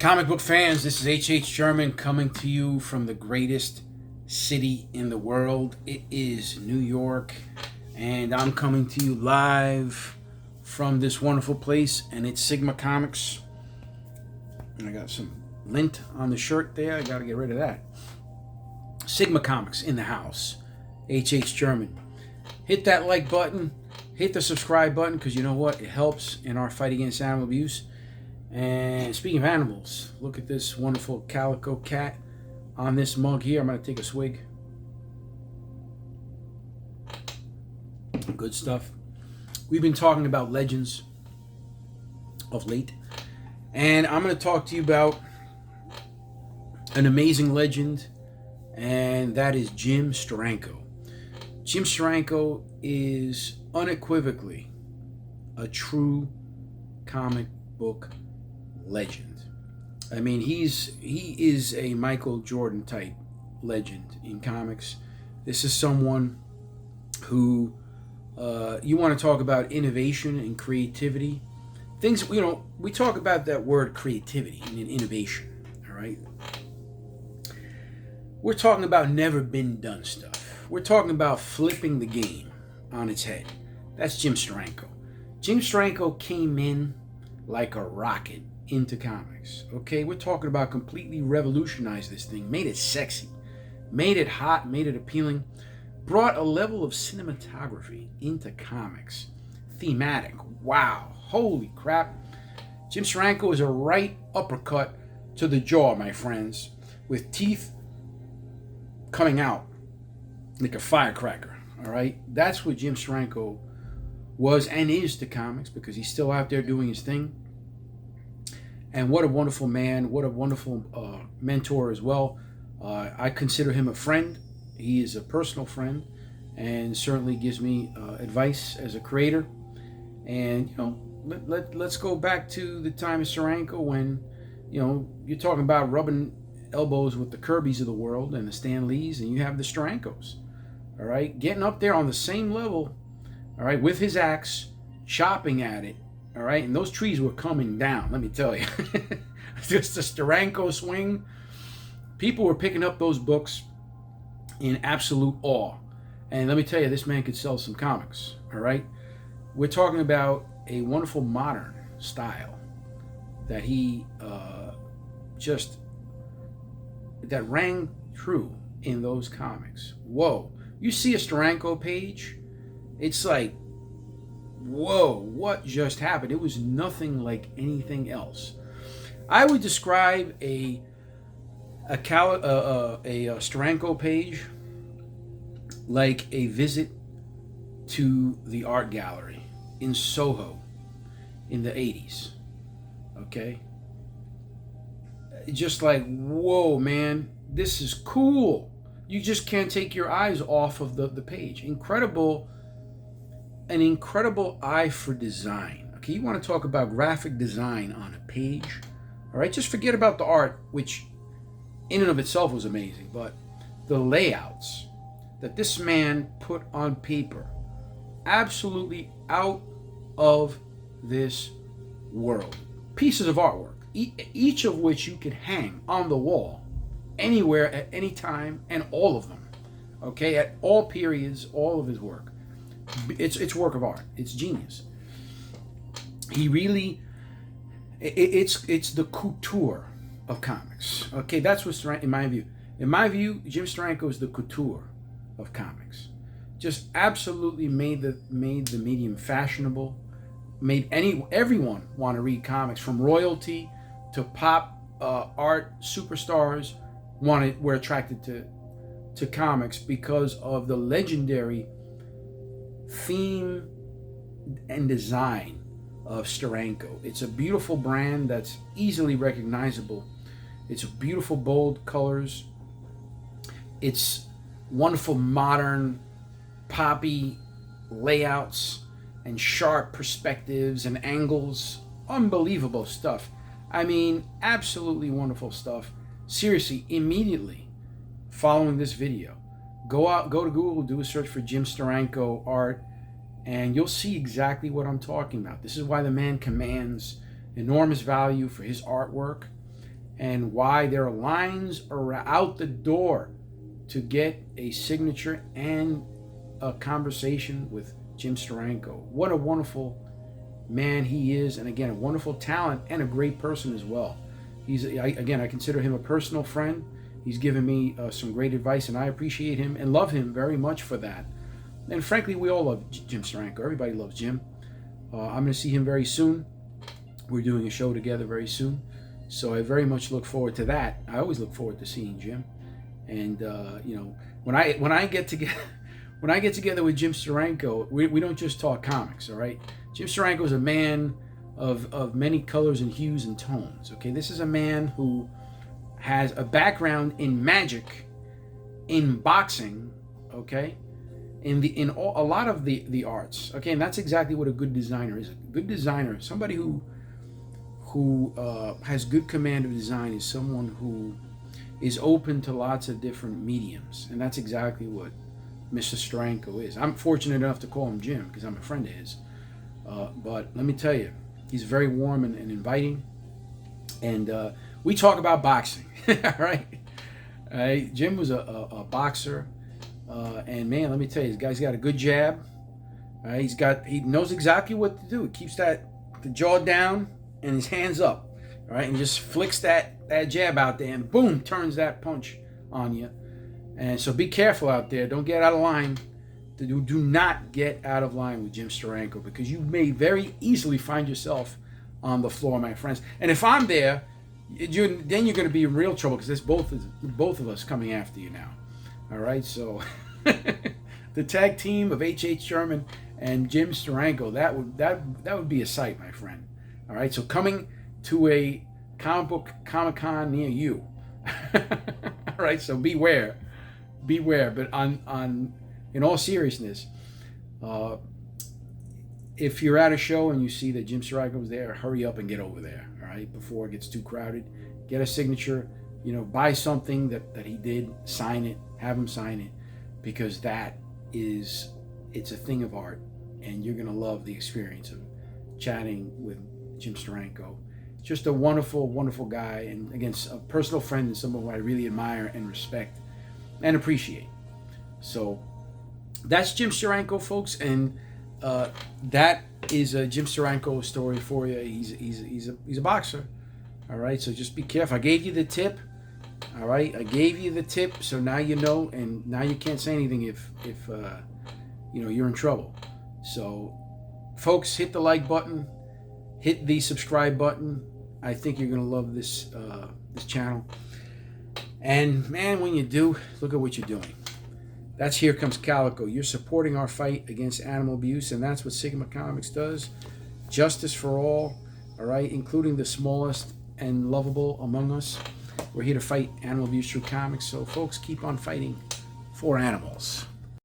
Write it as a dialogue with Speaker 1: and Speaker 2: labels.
Speaker 1: Comic book fans, this is H.H. German coming to you from the greatest city in the world. It is New York, and I'm coming to you live from this wonderful place, and it's Sigma Comics. And I got some lint on the shirt there. I got to get rid of that. Sigma Comics in the house. H.H. German. Hit that like button. Hit the subscribe button, because you know what? It helps in our fight against animal abuse. And speaking of animals, look at this wonderful calico cat on this mug here. I'm going to take a swig. Good stuff. We've been talking about legends of late. And I'm going to talk to you about an amazing legend, and that is Jim Steranko. Jim Steranko is unequivocally a true comic book legend. I mean, he is a Michael Jordan type legend in comics. This is someone who you want to talk about innovation and creativity. Things, you know, we talk about that word creativity and innovation, all right? We're talking about never been done stuff. We're talking about flipping the game on its head. That's Jim Steranko. Jim Steranko came in like a rocket into comics. Okay, we're talking about completely revolutionized this thing, made it sexy, made it hot, made it appealing, brought a level of cinematography into comics. Thematic. Wow. Holy crap. Jim Steranko is a right uppercut to the jaw, my friends, with teeth coming out like a firecracker. All right, that's what Jim Steranko was and is to comics, because he's still out there doing his thing. And what a wonderful man, what a wonderful mentor as well. I consider him a friend. He is a personal friend, and certainly gives me advice as a creator. And you know, let's go back to the time of Steranko, when, you know, you're talking about rubbing elbows with the Kirbys of the world and the Stan Lees, and you have the Sterankos. All right, getting up there on the same level, all right, with his axe, chopping at it, all right, and those trees were coming down, let me tell you. Just the Steranko swing. People were picking up those books in absolute awe. And let me tell you, this man could sell some comics, all right? We're talking about a wonderful modern style that he that rang true in those comics. Whoa. You see a Steranko page, it's like, whoa, what just happened? It was nothing like anything else. I would describe a Steranko page like a visit to the art gallery in Soho in the 80s. Okay? Just like, whoa, man, this is cool. You just can't take your eyes off of the page. An incredible eye for design. Okay, you want to talk about graphic design on a page, all right? Just forget about the art, which in and of itself was amazing, but the layouts that this man put on paper, absolutely out of this world. Pieces of artwork, each of which you could hang on the wall, anywhere, at any time, and all of them, okay, at all periods, all of his work. It's work of art. It's genius. He really, it's the couture of comics. Okay, that's what's in my view. In my view, Jim Steranko is the couture of comics. Just absolutely made the medium fashionable. Made everyone want to read comics, from royalty to pop art superstars were attracted to comics because of the legendary theme and design of Steranko. It's a beautiful brand that's easily recognizable. It's beautiful, bold colors. It's wonderful, modern, poppy layouts and sharp perspectives and angles. Unbelievable stuff. I mean, absolutely wonderful stuff. Seriously, immediately following this video, go to Google, do a search for Jim Steranko art, and you'll see exactly what I'm talking about. This is why the man commands enormous value for his artwork. and why there are lines out the door to get a signature and a conversation with Jim Steranko. What a wonderful man he is, and again, a wonderful talent and a great person as well. I consider him a personal friend. He's given me some great advice, and I appreciate him and love him very much for that. And frankly, we all love Jim Steranko. Everybody loves Jim. I'm going to see him very soon. We're doing a show together very soon, so I very much look forward to that. I always look forward to seeing Jim, and when I get together with Jim Steranko, we don't just talk comics. All right, Jim Steranko is a man of many colors and hues and tones. Okay, this is a man who has a background in magic, in boxing, okay, in a lot of the arts. Okay, and that's exactly what a good designer is. A good designer, somebody who has good command of design, is someone who is open to lots of different mediums, and that's exactly what Mr. Steranko is. I'm fortunate enough to call him Jim because I'm a friend of his. But let me tell you, he's very warm and inviting. And we talk about boxing, all right? Jim was a boxer. And man, let me tell you, this guy's got a good jab. He knows exactly what to do. He keeps the jaw down and his hands up, all right? And just flicks that jab out there and boom, turns that punch on you. And so be careful out there. Don't get out of line. Do not get out of line with Jim Steranko, because you may very easily find yourself on the floor, my friends. And if I'm there, then you're going to be in real trouble, because there's both of us coming after you now. All right, so the tag team of H.H. Sherman and Jim Steranko, that would be a sight, my friend. All right, so coming to a comic book Comic-Con near you. All right, so beware. But in all seriousness, if you're at a show and you see that Jim Steranko is there, hurry up and get over there, all right, before it gets too crowded. Get a signature, buy something that he did, sign it, have him sign it, because it's a thing of art, and you're going to love the experience of chatting with Jim Steranko. Just a wonderful, wonderful guy, and again, a personal friend and someone who I really admire and respect and appreciate. So that's Jim Steranko, folks, and that is a Jim Steranko story for you. He's a boxer, all right. So just be careful. I gave you the tip, all right. I gave you the tip, so now you know, and now you can't say anything if you're in trouble. So, folks, hit the like button, hit the subscribe button. I think you're gonna love this channel. And man, when you do, look at what you're doing. That's Here Comes Calico. You're supporting our fight against animal abuse, and that's what Sigma Comics does. Justice for all right, including the smallest and lovable among us. We're here to fight animal abuse through comics. So, folks, keep on fighting for animals.